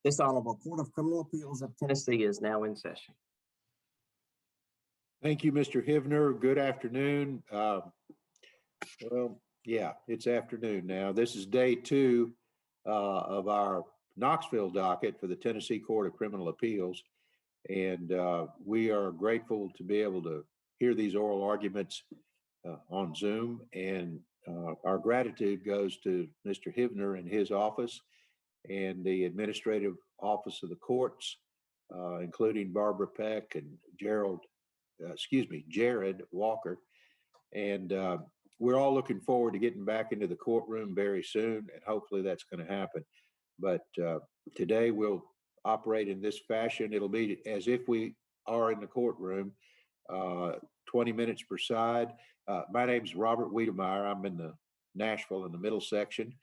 This Honorable Court of Criminal Appeals of Tennessee is now in session. Thank you, Mr. Hivner. Good afternoon. It's afternoon now. This is day two of our Knoxville docket for the Tennessee Court of Criminal Appeals. And we are grateful to be able to hear these oral arguments on Zoom. And our gratitude goes to Mr. Hivner and his office and the administrative office of the courts, including Barbara Peck and Jared Walker. And we're all looking forward to getting back into the courtroom very soon, and hopefully that's going to happen. But today we'll operate in this fashion. It'll be as if we are in the courtroom, 20 minutes per side. My name's Robert Wiedemeyer. I'm in the Nashville in the middle section.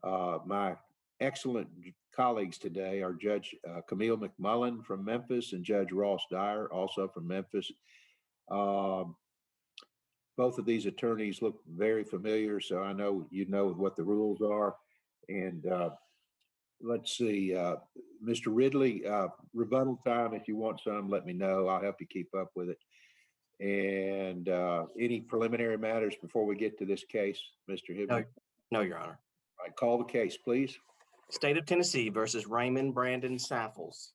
My excellent colleagues today are Judge Camille McMullen from Memphis and Judge Ross Dyer, also from Memphis. Both of these attorneys look very familiar, so I know you know what the rules are. And let's see, Mr. Ridley, rebuttal time, if you want some, let me know. I'll help you keep up with it. And any preliminary matters before we get to this case, Mr. Hibner? No, Your Honor. All right, call the case, please. State of Tennessee versus Raymond Brandon Saffles.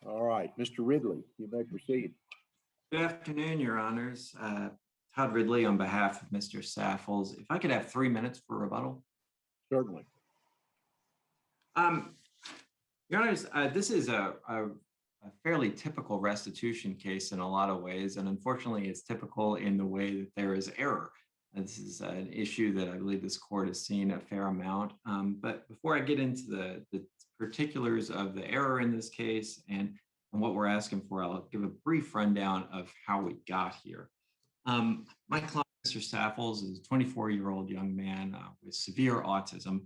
All right, Mr. Ridley, you may proceed. Good afternoon, Your Honors. Todd Ridley on behalf of Mr. Saffles. If I could have 3 minutes for rebuttal. Certainly. Your Honors, this is a fairly typical restitution case in a lot of ways, and unfortunately it's typical in the way that there is error. This is an issue that I believe this court has seen a fair amount. But before I get into the particulars of the error in this case and what we're asking for, I'll give a brief rundown of how we got here. My client, Mr. Saffles, is a 24-year-old young man with severe autism,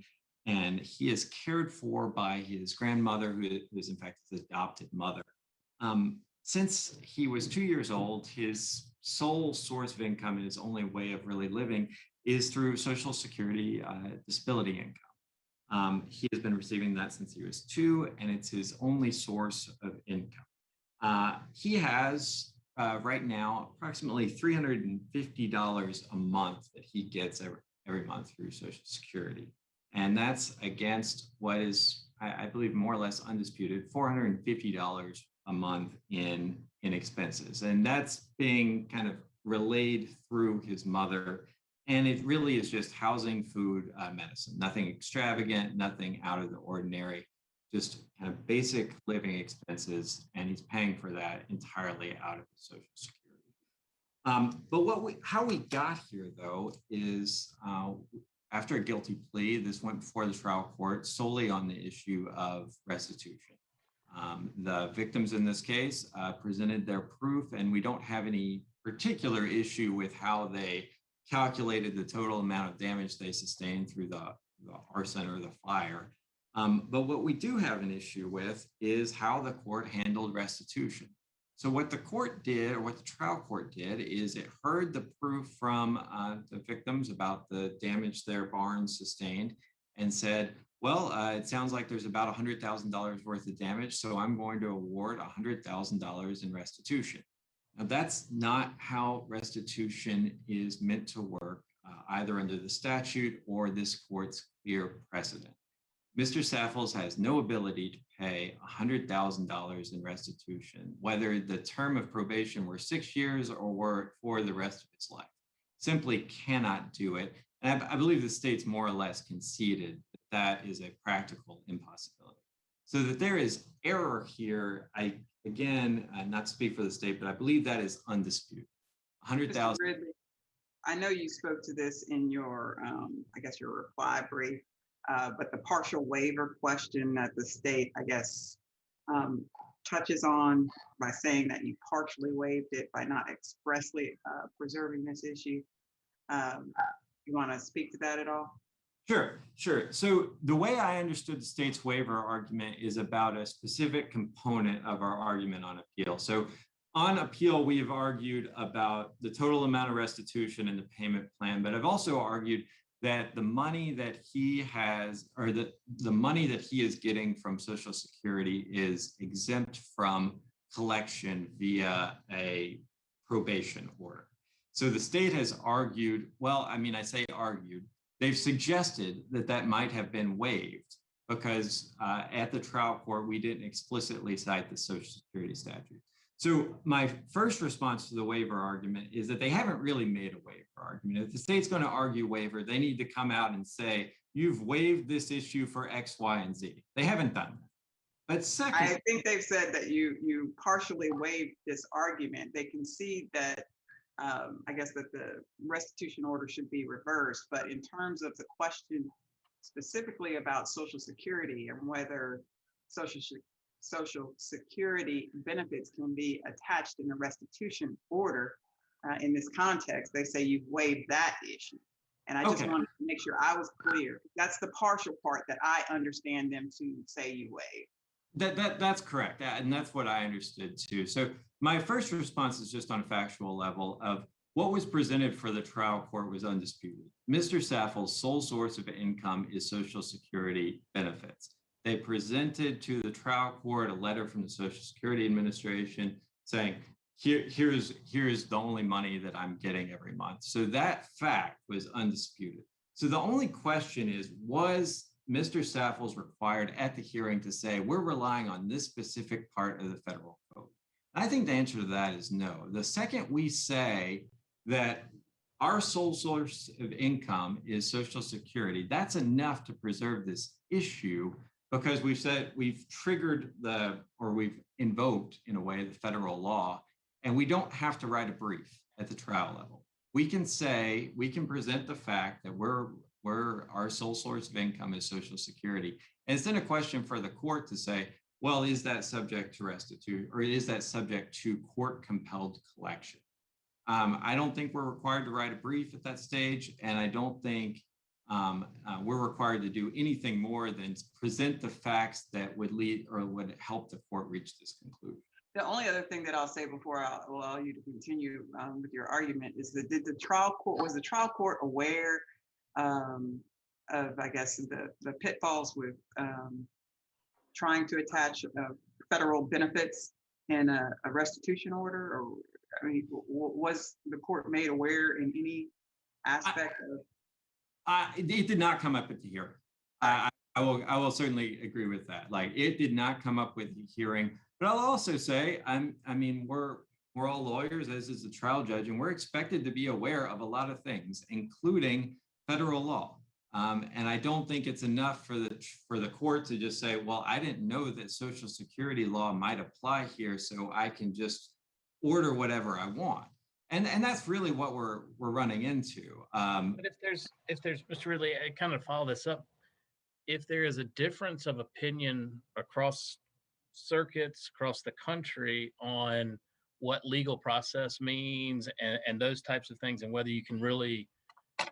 and he is cared for by his grandmother, who is in fact his adopted mother. Since he was 2 years old, his sole source of income and his only way of really living is through Social Security disability income. He has been receiving that since he was 2, and it's his only source of income. He has right now approximately $350 a month that he gets every month through Social Security. And that's against what is, I believe, more or less undisputed, $450 a month in expenses. And that's being kind of relayed through his mother. And it really is just housing, food, medicine, nothing extravagant, nothing out of the ordinary, just kind of basic living expenses. And he's paying for that entirely out of his Social Security. But how we got here, though, is after a guilty plea, this went before the trial court solely on the issue of restitution. The victims in this case presented their proof, and we don't have any particular issue with how they calculated the total amount of damage they sustained through the arson or the fire. But what we do have an issue with is how the court handled restitution. So what the court did, or what the trial court did, is it heard the proof from the victims about the damage their barns sustained and said, well, it sounds like there's about $100,000 worth of damage, so I'm going to award $100,000 in restitution. Now, that's not how restitution is meant to work, either under the statute or this court's clear precedent. Mr. Saffles has no ability to pay $100,000 in restitution, whether the term of probation were 6 years or were for the rest of his life. Simply cannot do it. And I believe the state's more or less conceded that is a practical impossibility. So that there is error here, again, not to speak for the state, but I believe that is undisputed. $100,000. I know you spoke to this in your, your reply brief, but the partial waiver question that the state, touches on by saying that you partially waived it by not expressly preserving this issue. You want to speak to that at all? Sure. So the way I understood the state's waiver argument is about a specific component of our argument on appeal. So on appeal, we have argued about the total amount of restitution and the payment plan, but I've also argued that the money that he has, or the money that he is getting from Social Security is exempt from collection via a probation order. So the state has argued, well, I mean, I say argued, they've suggested that that might have been waived because at the trial court, we didn't explicitly cite the Social Security statute. So my first response to the waiver argument is that they haven't really made a waiver argument. If the state's going to argue waiver, they need to come out and say, you've waived this issue for X, Y, and Z. They haven't done that. But second, I think they've said that you partially waived this argument. They concede that I guess that the restitution order should be reversed, but in terms of the question specifically about Social Security and whether Social Security benefits can be attached in the restitution order in this context, they say you've waived that issue. And I just wanted to make sure I was clear. That's the partial part that I understand them to say you waived. That's correct. And that's what I understood too. So my first response is just on a factual level of what was presented for the trial court was undisputed. Mr. Saffles' sole source of income is Social Security benefits. They presented to the trial court a letter from the Social Security Administration saying, here's the only money that I'm getting every month. So that fact was undisputed. So the only question is, was Mr. Saffles required at the hearing to say, we're relying on this specific part of the federal code? And I think the answer to that is no. The second we say that our sole source of income is Social Security, that's enough to preserve this issue because we've said we've triggered we've invoked in a way the federal law, and we don't have to write a brief at the trial level. We can say, we can present the fact that our sole source of income is Social Security. And it's then a question for the court to say, well, is that subject to restitution or is that subject to court compelled collection? I don't think we're required to write a brief at that stage. And I don't think we're required to do anything more than present the facts that would lead or would help the court reach this conclusion. The only other thing that I'll say before I'll allow you to continue with your argument is that was the trial court aware of, I guess, the pitfalls with trying to attach federal benefits in a restitution order? Or, I mean, was the court made aware in any aspect of? It did not come up at the hearing. I will certainly agree with that. Like, it did not come up with the hearing. But I'll also say, I mean, we're all lawyers, as is the trial judge, and we're expected to be aware of a lot of things, including federal law. And I don't think it's enough for the court to just say, well, I didn't know that Social Security law might apply here, so I can just order whatever I want. And that's really what we're running into. But if there's Mr. Ridley, I kind of follow this up. If there is a difference of opinion across circuits, across the country on what legal process means and those types of things, and whether you can really,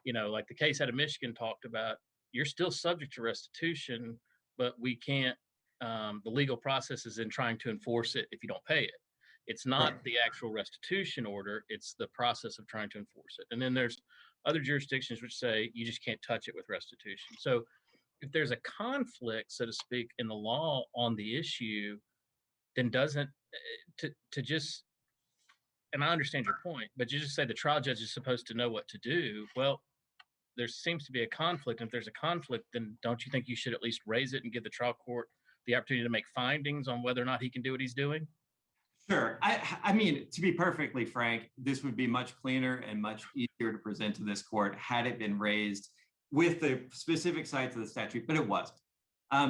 like the case out of Michigan talked about, you're still subject to restitution, but we can't, the legal process is in trying to enforce it if you don't pay it. It's not the actual restitution order, it's the process of trying to enforce it. And then there's other jurisdictions which say you just can't touch it with restitution. So if there's a conflict, so to speak, in the law on the issue, then doesn't to just, and I understand your point, but you just say the trial judge is supposed to know what to do. Well, there seems to be a conflict. And if there's a conflict, then don't you think you should at least raise it and give the trial court the opportunity to make findings on whether or not he can do what he's doing? Sure. I mean, to be perfectly frank, this would be much cleaner and much easier to present to this court had it been raised with the specific sites of the statute, but it wasn't.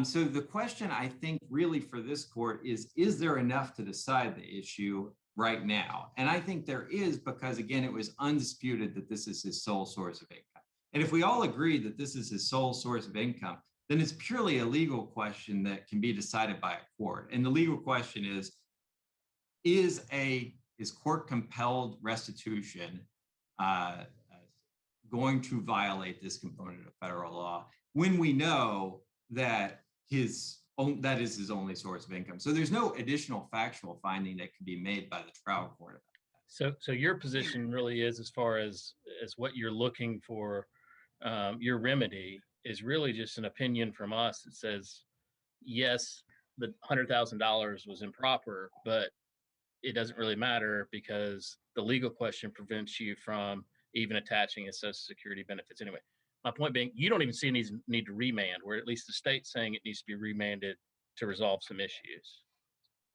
So the question, I think, really for this court is there enough to decide the issue right now? And I think there is, because, again, it was undisputed that this is his sole source of income. And if we all agree that this is his sole source of income, then it's purely a legal question that can be decided by a court. And the legal question is court compelled restitution going to violate this component of federal law when we know that that is his only source of income? So there's no additional factual finding that can be made by the trial court about that. So your position really is, as far as what you're looking for your remedy is really just an opinion from us that says, yes, the $100,000 was improper, but it doesn't really matter because the legal question prevents you from even attaching a Social Security benefits anyway. My point being, you don't even see any need to remand, where at least the state's saying it needs to be remanded to resolve some issues.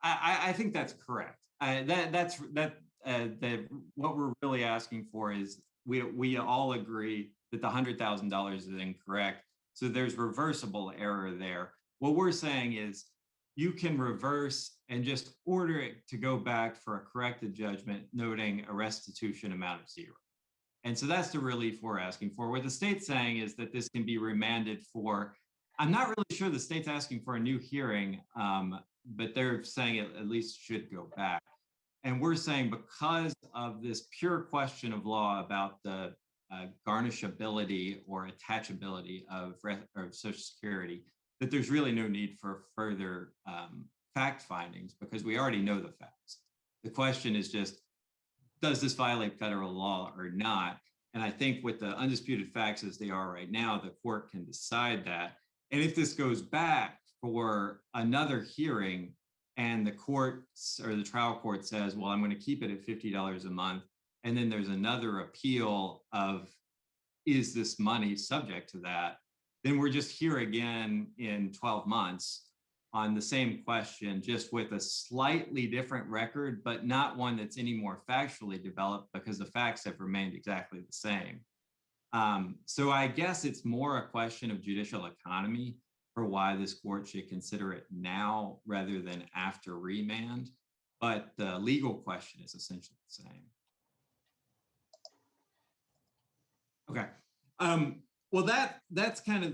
I think that's correct. What we're really asking for is we all agree that the $100,000 is incorrect. So there's reversible error there. What we're saying is you can reverse and just order it to go back for a corrected judgment, noting a restitution amount of 0. And so that's the relief we're asking for. What the state's saying is that this can be remanded for, I'm not really sure the state's asking for a new hearing, but they're saying it at least should go back. And we're saying because of this pure question of law about the garnishability or attachability of Social Security, that there's really no need for further fact findings because we already know the facts. The question is just, does this violate federal law or not? And I think with the undisputed facts as they are right now, the court can decide that. And if this goes back for another hearing and the court or the trial court says, well, I'm going to keep it at $50 a month, and then there's another appeal of, is this money subject to that? Then we're just here again in 12 months on the same question, just with a slightly different record, but not one that's any more factually developed because the facts have remained exactly the same. So I guess it's more a question of judicial economy for why this court should consider it now rather than after remand. But the legal question is essentially the same. Okay. Well, that's kind of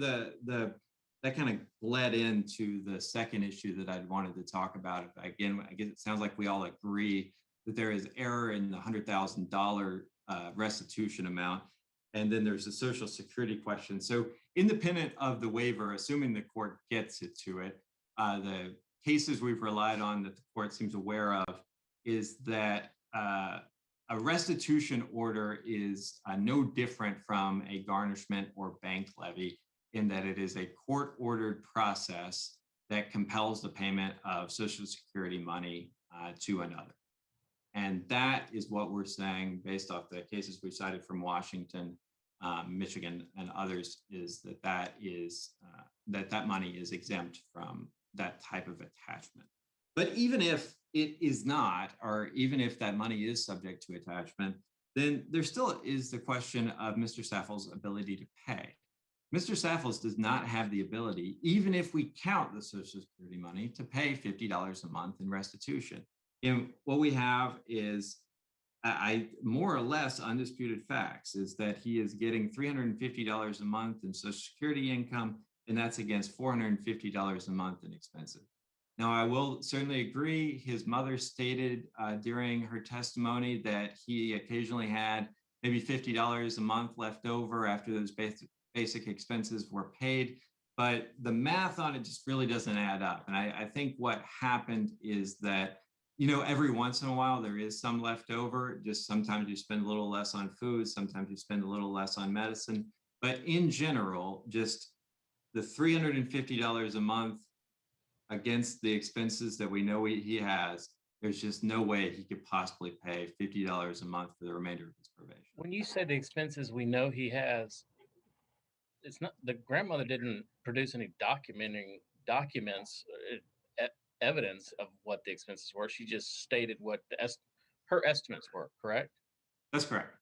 that kind of led into the second issue that I wanted to talk about. Again, I guess it sounds like we all agree that there is error in the $100,000 restitution amount. And then there's the Social Security question. So independent of the waiver, assuming the court gets it to it, the cases we've relied on that the court seems aware of is that a restitution order is no different from a garnishment or bank levy in that it is a court-ordered process that compels the payment of Social Security money to another. And that is what we're saying based off the cases we cited from Washington, Michigan, and others, is that that money is exempt from that type of attachment. But even if it is not, or even if that money is subject to attachment, then there still is the question of Mr. Saffles' ability to pay. Mr. Saffles does not have the ability, even if we count the Social Security money, to pay $50 a month in restitution. And what we have is, more or less undisputed facts, is that he is getting $350 a month in Social Security income, and that's against $450 a month in expenses. Now, I will certainly agree, his mother stated during her testimony that he occasionally had maybe $50 a month left over after those basic expenses were paid, but the math on it just really doesn't add up. And I think what happened is that, you know, every once in a while there is some left over. Just sometimes you spend a little less on food, sometimes you spend a little less on medicine. But in general, just the $350 a month against the expenses that we know he has, there's just no way he could possibly pay $50 a month for the remainder of his probation. When you say the expenses we know he has, it's not, the grandmother didn't produce any documents, evidence of what the expenses were. She just stated what her estimates were, correct? That's correct.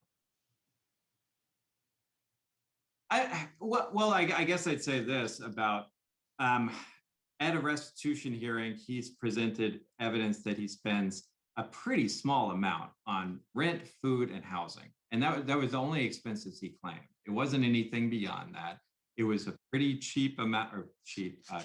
I guess I'd say this about, at a restitution hearing, he's presented evidence that he spends a pretty small amount on rent, food, and housing. And that was the only expenses he claimed. It wasn't anything beyond that. It was a pretty cheap amount, or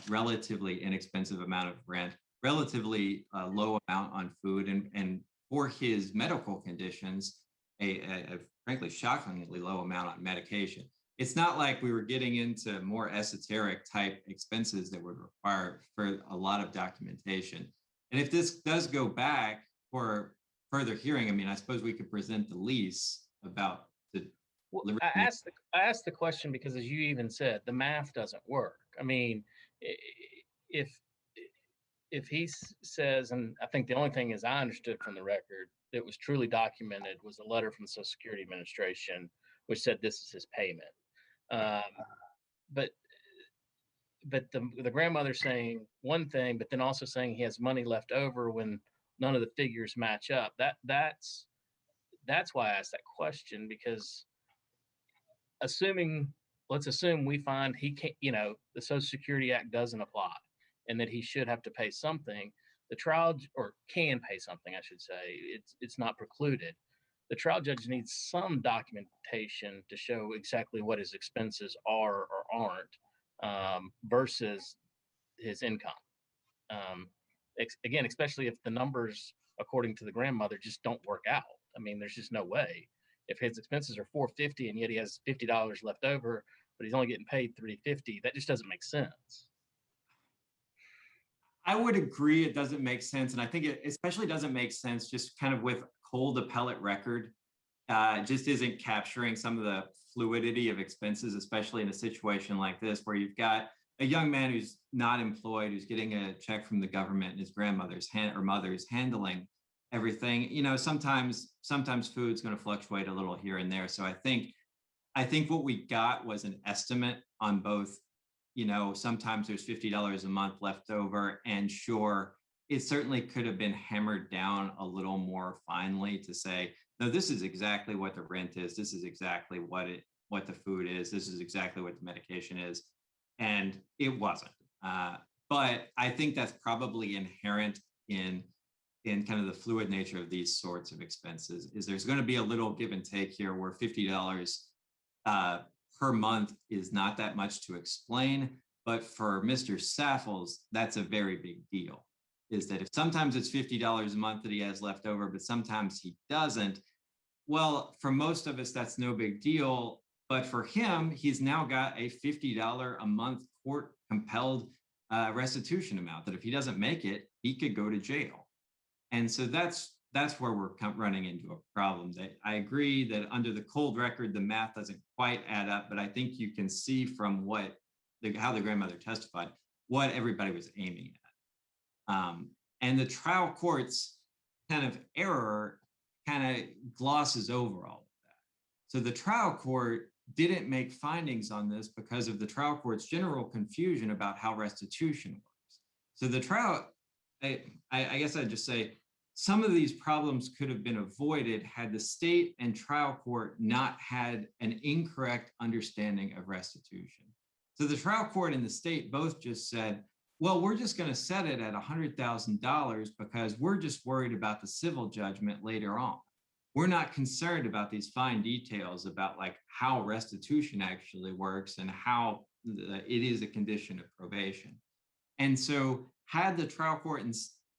relatively inexpensive amount of rent, relatively low amount on food, and for his medical conditions, a frankly shockingly low amount on medication. It's not like we were getting into more esoteric type expenses that would require for a lot of documentation. And if this does go back for further hearing, I mean, I suppose we could present the lease about Well, I asked the question because, as you even said, the math doesn't work. I mean, if he says, and I think the only thing is I understood from the record that was truly documented was a letter from the Social Security Administration which said this is his payment. But the grandmother saying one thing, but then also saying he has money left over when none of the figures match up. That's why I asked that question, because let's assume we find he can't, the Social Security Act doesn't apply and that he should have to pay something. The trial, or can pay something, I should say. It's not precluded. The trial judge needs some documentation to show exactly what his expenses are or aren't, versus his income. Again, especially if the numbers, according to the grandmother, just don't work out. I mean, there's just no way. If his expenses are $450 and yet he has $50 left over, but he's only getting paid $350, that just doesn't make sense. I would agree it doesn't make sense. And I think it especially doesn't make sense just kind of with cold appellate record. Just isn't capturing some of the fluidity of expenses, especially in a situation like this, where you've got a young man who's not employed, who's getting a check from the government, and his grandmother's or mother's handling everything. Sometimes food's going to fluctuate a little here and there. So I think what we got was an estimate on both. Sometimes there's $50 a month left over, and sure, it certainly could have been hammered down a little more finely to say, no, this is exactly what the rent is. This is exactly what the food is. This is exactly what the medication is. And it wasn't. But I think that's probably inherent in kind of the fluid nature of these sorts of expenses, is there's going to be a little give and take here, where $50 per month is not that much to explain. But for Mr. Saffles, that's a very big deal. Is that if sometimes it's $50 a month that he has left over, but sometimes he doesn't. Well, for most of us, that's no big deal. But for him, he's now got a $50 a month court compelled restitution amount that if he doesn't make it, he could go to jail. And so that's where we're running into a problem. That I agree that under the cold record, the math doesn't quite add up, but I think you can see from how the grandmother testified, what everybody was aiming at. And the trial court's kind of error kind of glosses over all of that. So the trial court didn't make findings on this because of the trial court's general confusion about how restitution works. So the trial, I guess I'd just say, some of these problems could have been avoided had the state and trial court not had an incorrect understanding of restitution. So the trial court and the state both just said, well, we're just going to set it at $100,000 because we're just worried about the civil judgment later on. We're not concerned about these fine details about like how restitution actually works and how it is a condition of probation. And so had the trial court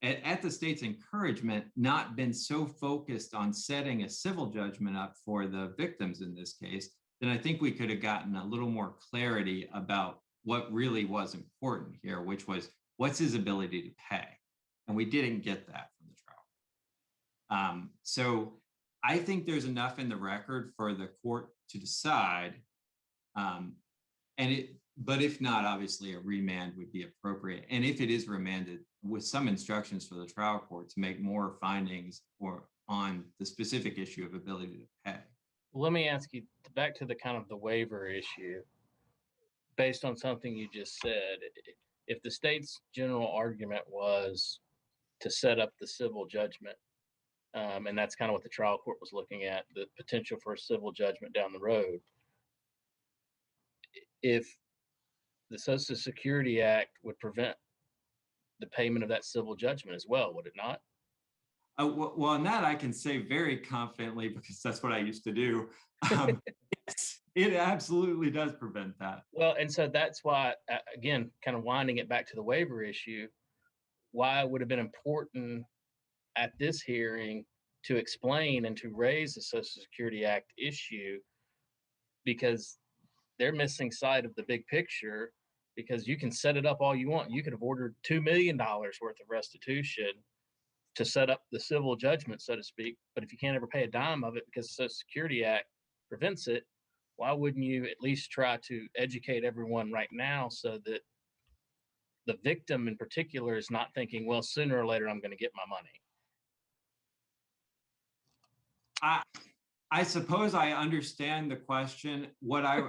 at the state's encouragement not been so focused on setting a civil judgment up for the victims in this case, then I think we could have gotten a little more clarity about what really was important here, which was what's his ability to pay. And we didn't get that from the trial. So I think there's enough in the record for the court to decide. But if not, obviously a remand would be appropriate. And if it is remanded, with some instructions for the trial court to make more findings on the specific issue of ability to pay. Let me ask you back to the kind of the waiver issue. Based on something you just said, if the state's general argument was to set up the civil judgment, and that's kind of what the trial court was looking at, the potential for a civil judgment down the road, if the Social Security Act would prevent the payment of that civil judgment as well, would it not? Well, on that I can say very confidently because that's what I used to do. Yes, it absolutely does prevent that. Well, and so that's why, again, kind of winding it back to the waiver issue, why it would have been important at this hearing to explain and to raise the Social Security Act issue, because they're missing sight of the big picture. Because you can set it up all you want. You could have ordered $2 million worth of restitution to set up the civil judgment, so to speak. But if you can't ever pay a dime of it because the Social Security Act prevents it, why wouldn't you at least try to educate everyone right now so that the victim in particular is not thinking, well, sooner or later I'm going to get my money? I suppose I understand the question. I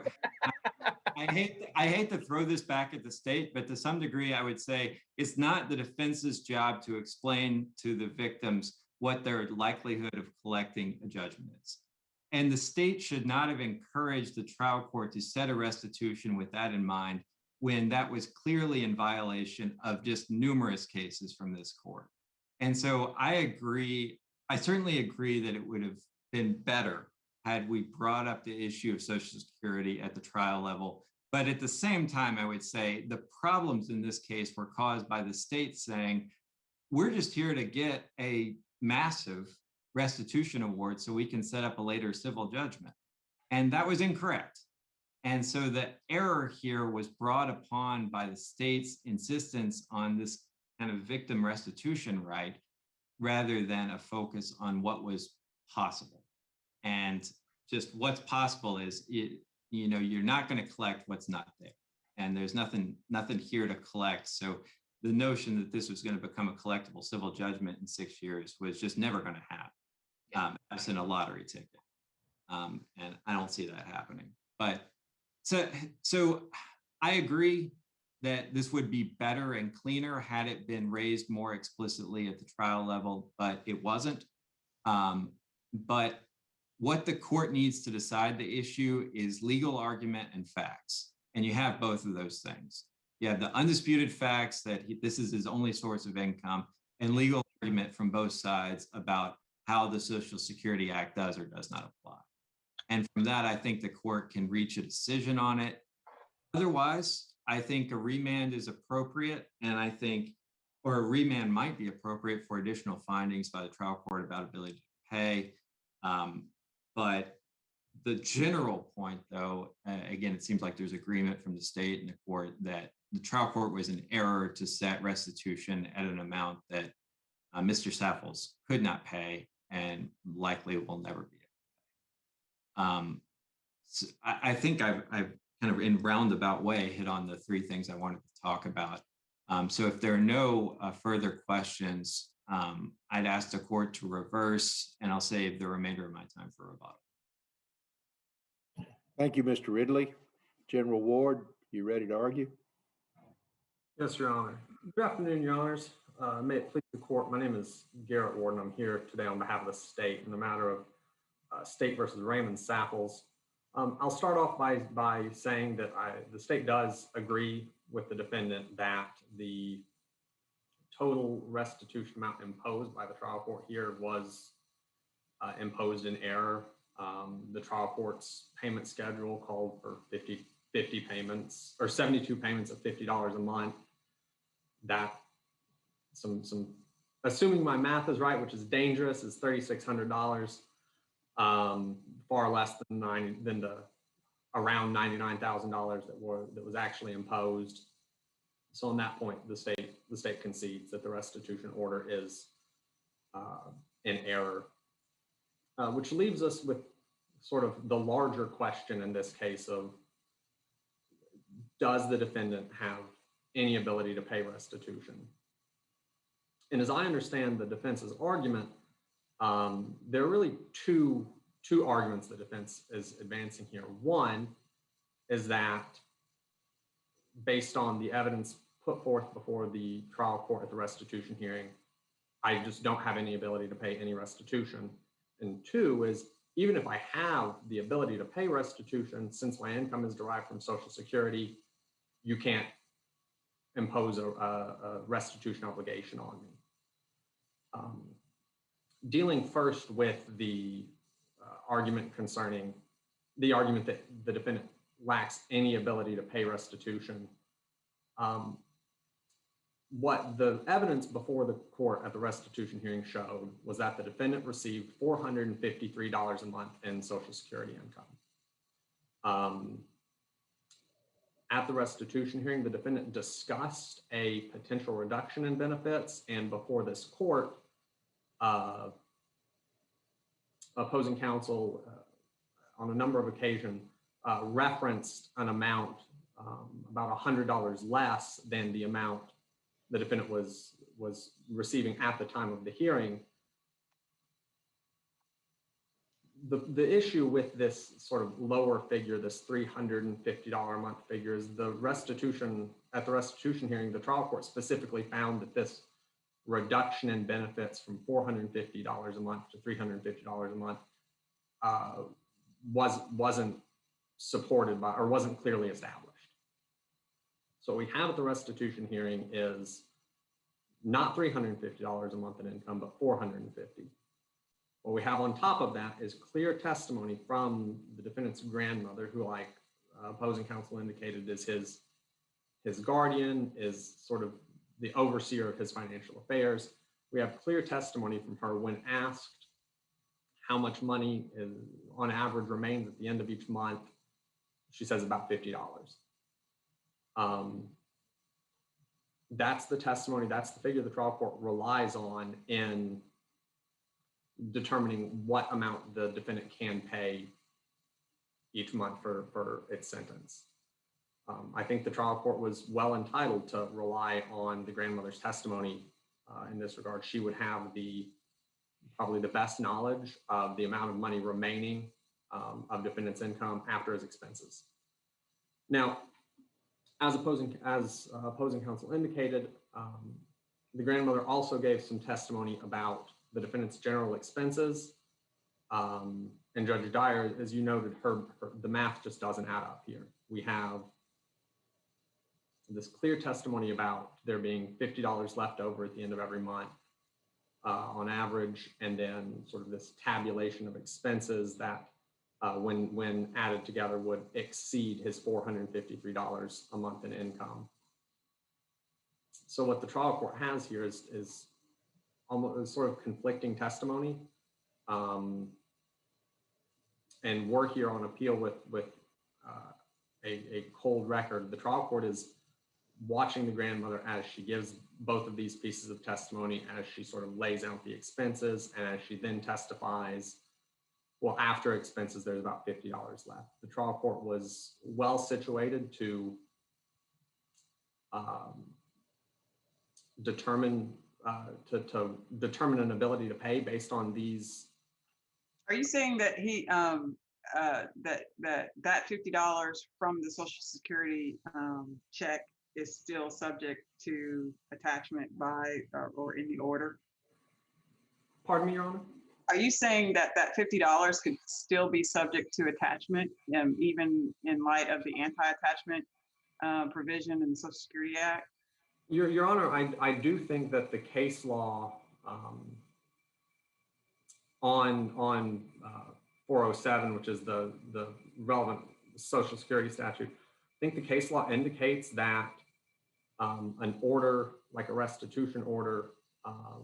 hate to throw this back at the state, but to some degree, I would say it's not the defense's job to explain to the victims what their likelihood of collecting a judgment is. And the state should not have encouraged the trial court to set a restitution with that in mind, when that was clearly in violation of just numerous cases from this court. And so I agree. I certainly agree that it would have been better had we brought up the issue of Social Security at the trial level. But at the same time, I would say the problems in this case were caused by the state saying, we're just here to get a massive restitution award so we can set up a later civil judgment. And that was incorrect. And so the error here was brought upon by the state's insistence on this kind of victim restitution right, rather than a focus on what was possible. And just what's possible is, you're not going to collect what's not there. And there's nothing here to collect. So the notion that this was going to become a collectible civil judgment in 6 years was just never going to happen. That's in a lottery ticket. And I don't see that happening. But so I agree that this would be better and cleaner had it been raised more explicitly at the trial level, but it wasn't. But what the court needs to decide the issue is legal argument and facts. And you have both of those things. You have the undisputed facts that this is his only source of income, and legal argument from both sides about how the Social Security Act does or does not apply. And from that, I think the court can reach a decision on it. Otherwise, I think a remand is appropriate, and or a remand might be appropriate for additional findings by the trial court about ability to pay. But the general point, though, again, it seems like there's agreement from the state and the court that the trial court was in error to set restitution at an amount that Mr. Saffles could not pay and likely will never be able to pay. So I think I've kind of in roundabout way hit on the three things I wanted to talk about. So if there are no further questions, I'd ask the court to reverse, and I'll save the remainder of my time for rebuttal. Thank you, Mr. Ridley. General Ward, you ready to argue? Yes, Your Honor. Good afternoon, Your Honors. May it please the court, my name is Garrett Ward, and I'm here today on behalf of the state in the matter of State versus Raymond Saffles. I'll start off by saying that the state does agree with the defendant that the total restitution amount imposed by the trial court here was imposed in error. The trial court's payment schedule called for 50 payments or 72 payments of $50 a month. That assuming my math is right, which is dangerous, is $3,600, far less than the around $99,000 that was actually imposed. So on that point, the state concedes that the restitution order is in error, which leaves us with sort of the larger question in this case of, does the defendant have any ability to pay restitution? And as I understand the defense's argument, there are really two arguments the defense is advancing here. One is that based on the evidence put forth before the trial court at the restitution hearing, I just don't have any ability to pay any restitution. And two is, even if I have the ability to pay restitution, since my income is derived from Social Security, you can't impose a restitution obligation on me. Dealing first with the argument concerning the argument that the defendant lacks any ability to pay restitution, what the evidence before the court at the restitution hearing showed was that the defendant received $453 a month in Social Security income. At the restitution hearing, the defendant discussed a potential reduction in benefits, and before this court, opposing counsel on a number of occasions referenced an amount about $100 less than the amount the defendant was receiving at the time of the hearing. The issue with this sort of lower figure, this $350 a month figure, is the restitution. At the restitution hearing, the trial court specifically found that this reduction in benefits from $450 a month to $350 a month wasn't supported by, or wasn't clearly established. So what we have at the restitution hearing is not $350 a month in income, but $450. What we have on top of that is clear testimony from the defendant's grandmother, who, like opposing counsel indicated, is his guardian, is sort of the overseer of his financial affairs. We have clear testimony from her when asked how much money on average remains at the end of each month. She says about $50. That's the testimony, that's the figure the trial court relies on in determining what amount the defendant can pay each month for its sentence. I think the trial court was well entitled to rely on the grandmother's testimony in this regard. She would have probably the best knowledge of the amount of money remaining of defendant's income after his expenses. Now, as opposing counsel indicated, the grandmother also gave some testimony about the defendant's general expenses. And Judge Dyer, as you noted, the math just doesn't add up here. We have this clear testimony about there being $50 left over at the end of every month on average, and then sort of this tabulation of expenses that when added together would exceed his $453 a month in income. So what the trial court has here is almost sort of conflicting testimony. And we're here on appeal with a cold record. The trial court is watching the grandmother as she gives both of these pieces of testimony, as she sort of lays out the expenses, and as she then testifies, well, after expenses, there's about $50 left. The trial court was well situated to determine an ability to pay based on these. Are you saying that he that $50 from the Social Security check is still subject to attachment by or in the order? Pardon me, Your Honor? Are you saying that that $50 could still be subject to attachment, even in light of the anti-attachment provision in the Social Security Act? Your Honor, I do think that the case law on 407, which is the relevant Social Security statute, I think the case law indicates that an order, like a restitution order,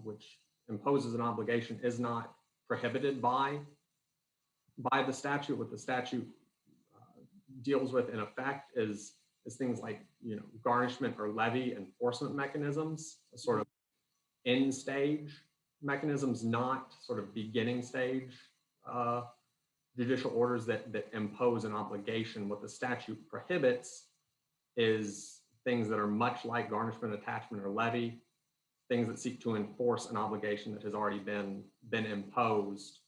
which imposes an obligation, is not prohibited by the statute. What the statute deals with, in effect, is things like, garnishment or levy enforcement mechanisms, sort of end stage mechanisms, not sort of beginning stage judicial orders that impose an obligation. What the statute prohibits is things that are much like garnishment, attachment, or levy, things that seek to enforce an obligation that has already been imposed.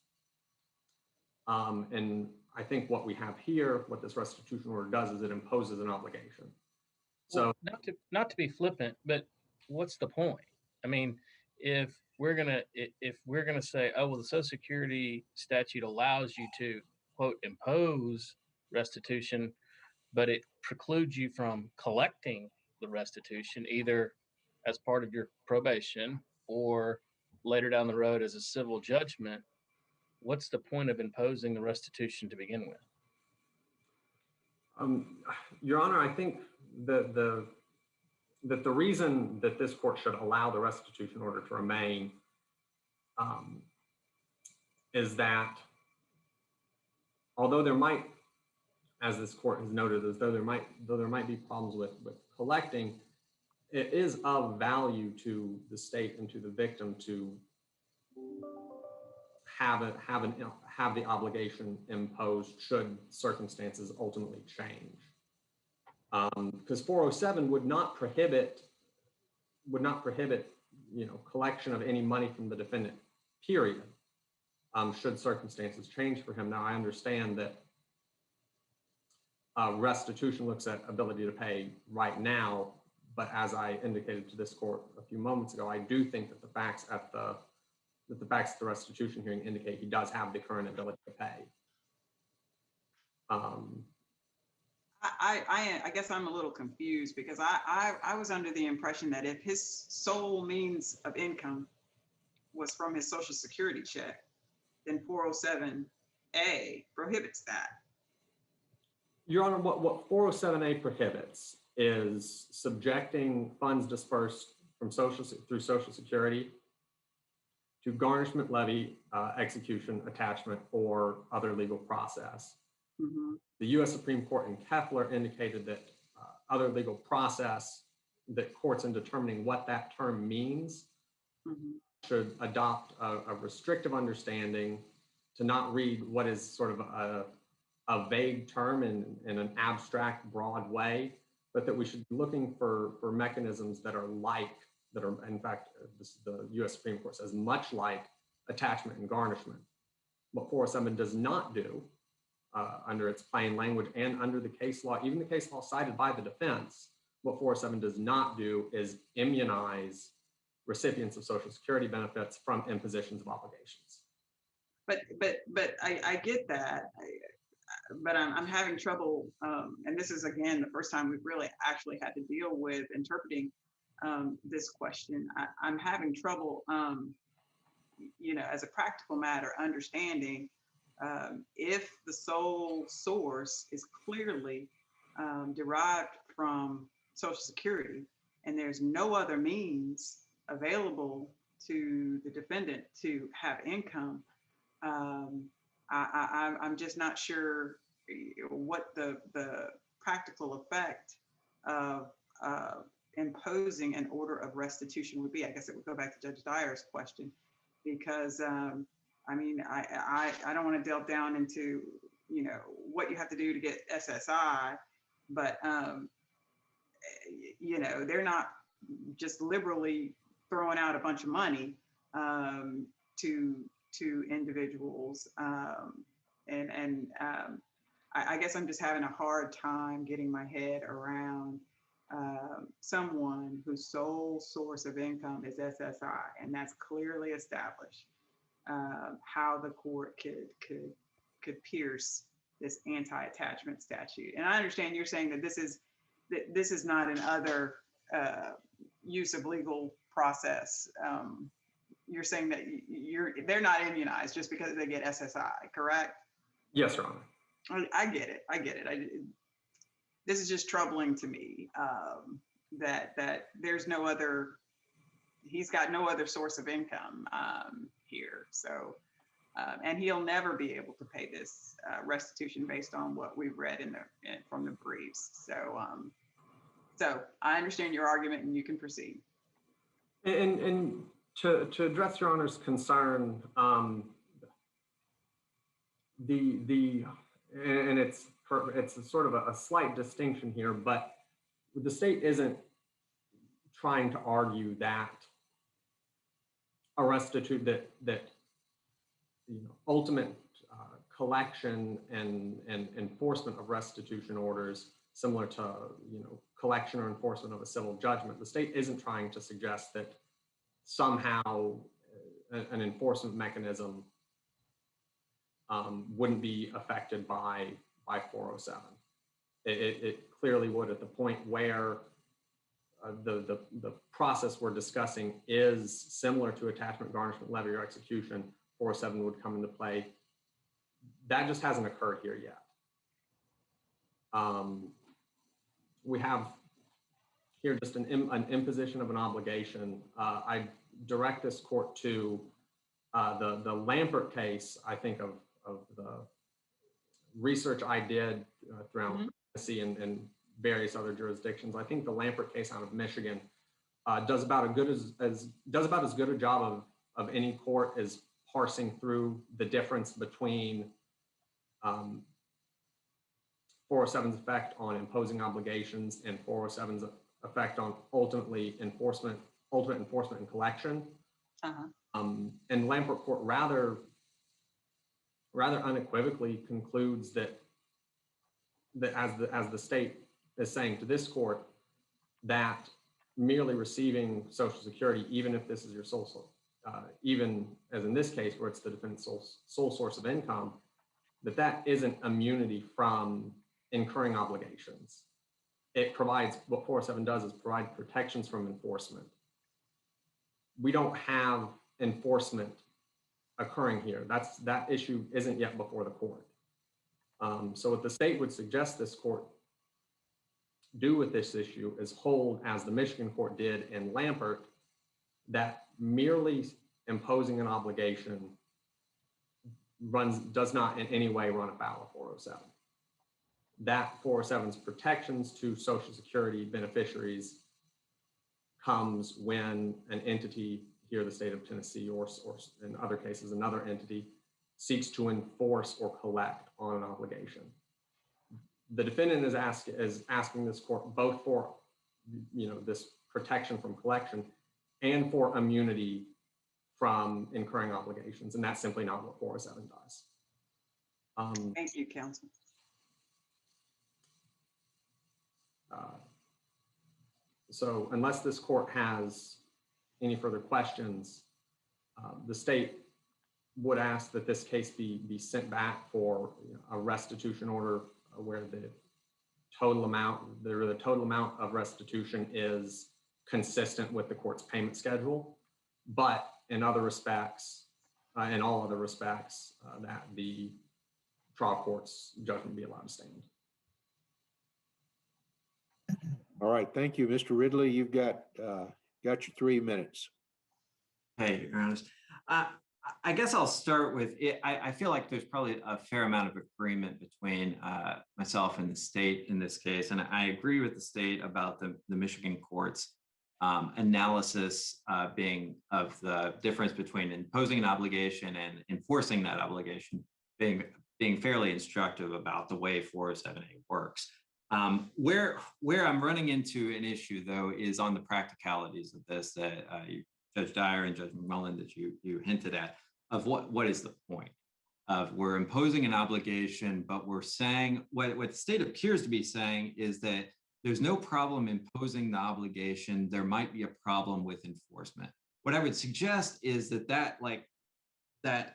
And I think what we have here, what this restitution order does, is it imposes an obligation. So, well, not to be flippant, but what's the point? I mean, if we're gonna say, oh well, the Social Security statute allows you to, quote, impose restitution, but it precludes you from collecting the restitution either as part of your probation or later down the road as a civil judgment, what's the point of imposing the restitution to begin with? Your Honor, I think that the reason that this court should allow the restitution order to remain is that although there might, as this court has noted, though there might be problems with collecting, it is of value to the state and to the victim to have the obligation imposed should circumstances ultimately change. Because 407 would not prohibit collection of any money from the defendant, period, should circumstances change for him. Now, I understand that restitution looks at ability to pay right now, but as I indicated to this court a few moments ago, I do think that the facts at the restitution hearing indicate he does have the current ability to pay. I guess I'm a little confused because I was under the impression that if his sole means of income was from his Social Security check, then 407A prohibits that. Your Honor, what 407A prohibits is subjecting funds dispersed from through Social Security to garnishment, levy, execution, attachment, or other legal process. Mm-hmm. The U.S. Supreme Court in Kefler indicated that other legal process, that courts in determining what that term means, Mm-hmm. should adopt a restrictive understanding, to not read what is sort of a vague term in an abstract, broad way, but that we should be looking for mechanisms that are in fact, the U.S. Supreme Court says, much like attachment and garnishment. What 407 does not do, under its plain language and under the case law, even the case law cited by the defense, what 407 does not do is immunize recipients of Social Security benefits from impositions of obligations. But I get that. But I'm having trouble, and this is again the first time we've really actually had to deal with interpreting this question. I'm having trouble, as a practical matter, understanding if the sole source is clearly derived from Social Security, and there's no other means available to the defendant to have income. I'm just not sure what the practical effect of imposing an order of restitution would be. I guess it would go back to Judge Dyer's question, because I don't want to delve down into what you have to do to get SSI, but they're not just liberally throwing out a bunch of money to individuals, I guess I'm just having a hard time getting my head around someone whose sole source of income is SSI, and that's clearly established. How the court could pierce this anti-attachment statute. And I understand you're saying that this is not an other use of legal process. You're saying that they're not immunized just because they get SSI, correct? Yes, Your Honor. I get it. This is just troubling to me, that there's no other. He's got no other source of income here. So, and he'll never be able to pay this restitution based on what we've read from the briefs. So I understand your argument, and you can proceed. And to address Your Honor's concern, and it's sort of a slight distinction here, but the state isn't trying to argue that a restitution, that ultimate collection and enforcement of restitution orders, similar to collection or enforcement of a civil judgment. The state isn't trying to suggest that somehow an enforcement mechanism wouldn't be affected by 407. It clearly would, at the point where the process we're discussing is similar to attachment, garnishment, levy, or execution. 407 would come into play. That just hasn't occurred here yet. We have here just an imposition of an obligation. I direct this court to the Lampert case. I think of the research I did throughout Tennessee and various other jurisdictions. I think the Lampert case out of Michigan does about as good a job of any court as parsing through the difference between 407's effect on imposing obligations and 407's effect on ultimate enforcement and collection. And Lampert Court rather unequivocally concludes that as the state is saying to this court, that merely receiving Social Security, even if this is your sole source, even as in this case where it's the defendant's sole source of income, that isn't immunity from incurring obligations. It provides, what 407 does is provide protections from enforcement. We don't have enforcement occurring here. That issue isn't yet before the court. So what the state would suggest this court do with this issue is hold, as the Michigan court did in Lampert, that merely imposing an obligation does not in any way run afoul of 407. That 407's protections to Social Security beneficiaries comes when an entity, here the state of Tennessee, or in other cases another entity, seeks to enforce or collect on an obligation. The defendant is asking this court both for this protection from collection and for immunity from incurring obligations, and that's simply not what 407 does. Thank you, counsel. So unless this court has any further questions, the state would ask that this case be sent back for a restitution order where the total amount of restitution is consistent with the court's payment schedule, but in other respects, in all other respects, that the trial court's judgment be allowed to stand. All right, thank you, Mr. Ridley. You've got your 3 minutes. Hey, Your Honor. I guess I'll start with it. I feel like there's probably a fair amount of agreement between myself and the state in this case. And I agree with the state about the Michigan court's analysis being of the difference between imposing an obligation and enforcing that obligation being fairly instructive about the way 407A works. Where I'm running into an issue, though, is on the practicalities of this that Judge Dyer and Judge McMullen that you hinted at, of what is the point of we're imposing an obligation, but we're saying what the state appears to be saying is that there's no problem imposing the obligation. There might be a problem with enforcement. What I would suggest is that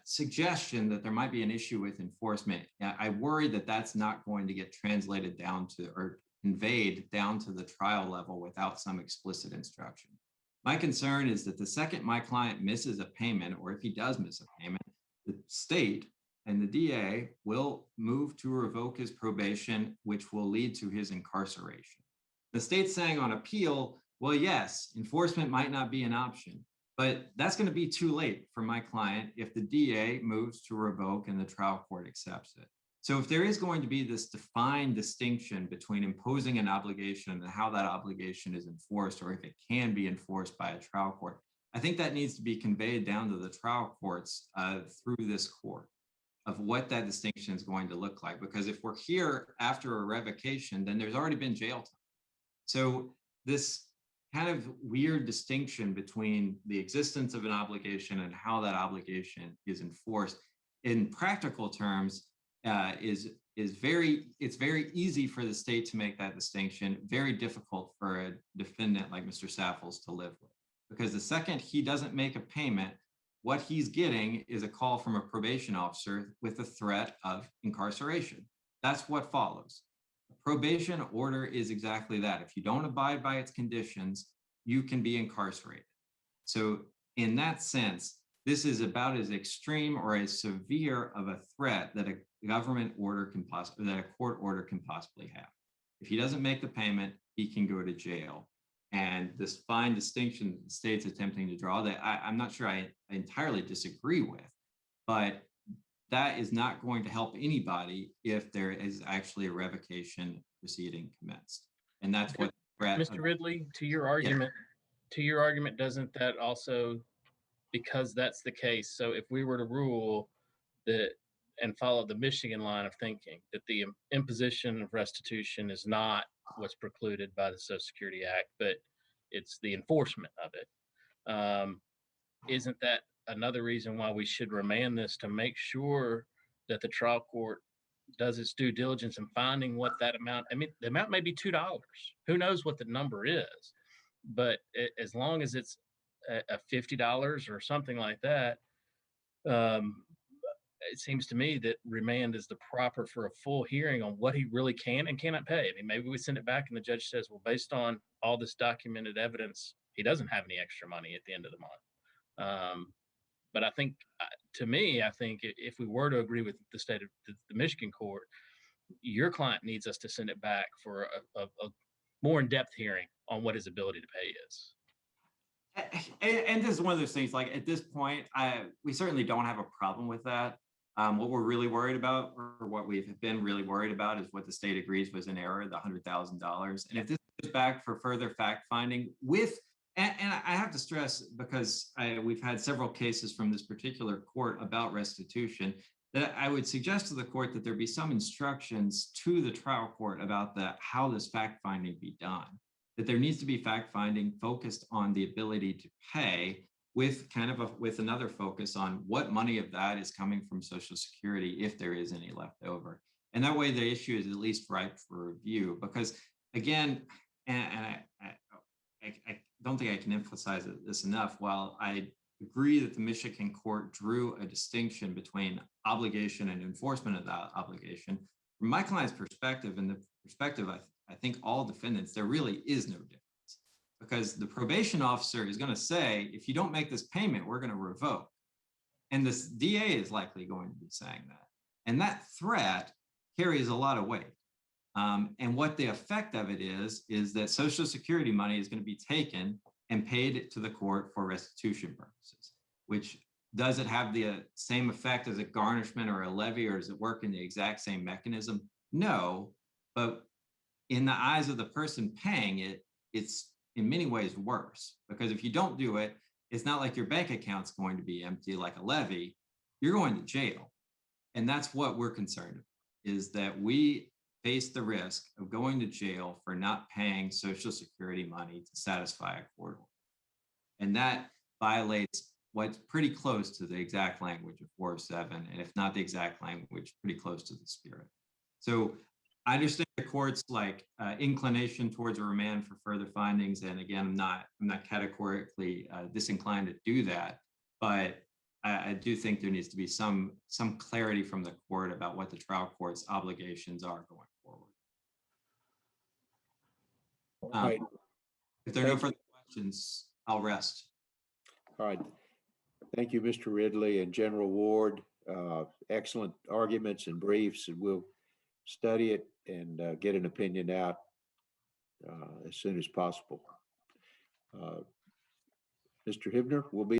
suggestion that there might be an issue with enforcement, I worry that that's not going to get translated down to or conveyed down to the trial level without some explicit instruction. My concern is that the second my client misses a payment, or if he does miss a payment, the state and the DA will move to revoke his probation, which will lead to his incarceration. The state's saying on appeal, well, yes, enforcement might not be an option, but that's going to be too late for my client if the DA moves to revoke and the trial court accepts it. So if there is going to be this defined distinction between imposing an obligation and how that obligation is enforced, or if it can be enforced by a trial court, I think that needs to be conveyed down to the trial courts through this court of what that distinction is going to look like. Because if we're here after a revocation, then there's already been jail time. So this kind of weird distinction between the existence of an obligation and how that obligation is enforced in practical terms it's very easy for the state to make that distinction, very difficult for a defendant like Mr. Saffles to live with. Because the second he doesn't make a payment, what he's getting is a call from a probation officer with a threat of incarceration. That's what follows. A probation order is exactly that. If you don't abide by its conditions, you can be incarcerated. So in that sense, this is about as extreme or as severe of a threat that a government order can possibly, that a court order can possibly have. If he doesn't make the payment, he can go to jail. And this fine distinction that the state's attempting to draw that I'm not sure I entirely disagree with, but that is not going to help anybody if there is actually a revocation proceeding commenced. And that's what Mr. Ridley, to your argument, doesn't that also because that's the case. So if we were to rule that and follow the Michigan line of thinking that the imposition of restitution is not what's precluded by the Social Security Act, but it's the enforcement of it. Isn't that another reason why we should remand this to make sure that the trial court does its due diligence in finding what that amount? I mean, the amount may be $2. Who knows what the number is? But as long as it's a $50 or something like that, it seems to me that remand is the proper for a full hearing on what he really can and cannot pay. I mean, maybe we send it back and the judge says, well, based on all this documented evidence, he doesn't have any extra money at the end of the month. But I think, to me, I think if we were to agree with the state of the Michigan court, your client needs us to send it back for a more in-depth hearing on what his ability to pay is. And this is one of those things, like at this point, we certainly don't have a problem with that. What we're really worried about, or what we've been really worried about, is what the state agrees was an error, the $100,000. And if this goes back for further fact finding and I have to stress, because we've had several cases from this particular court about restitution, that I would suggest to the court that there be some instructions to the trial court about how this fact finding be done. That there needs to be fact finding focused on the ability to pay, with with another focus on what money of that is coming from Social Security, if there is any left over. And that way the issue is at least ripe for review. Because again, and I don't think I can emphasize this enough, while I agree that the Michigan court drew a distinction between obligation and enforcement of that obligation, from my client's perspective and the perspective I think all defendants, there really is no difference. Because the probation officer is going to say, if you don't make this payment, we're going to revoke. And this DA is likely going to be saying that. And that threat carries a lot of weight. And what the effect of it is that Social Security money is going to be taken and paid to the court for restitution purposes, which does it have the same effect as a garnishment or a levy, or does it work in the exact same mechanism? No, but in the eyes of the person paying it, it's in many ways worse, because if you don't do it, it's not like your bank account's going to be empty like a levy. You're going to jail. And that's what we're concerned about, is that we face the risk of going to jail for not paying Social Security money to satisfy a court order. And that violates what's pretty close to the exact language of 407, and if not the exact language, pretty close to the spirit. So I understand the court's inclination towards a remand for further findings. And again, I'm not categorically disinclined to do that, but I do think there needs to be some clarity from the court about what the trial court's obligations are going forward. All right. If there are no further questions, I'll rest. All right. Thank you, Mr. Ridley and General Ward. Excellent arguments and briefs, and we'll study it and get an opinion out as soon as possible. Mr. Hibner will be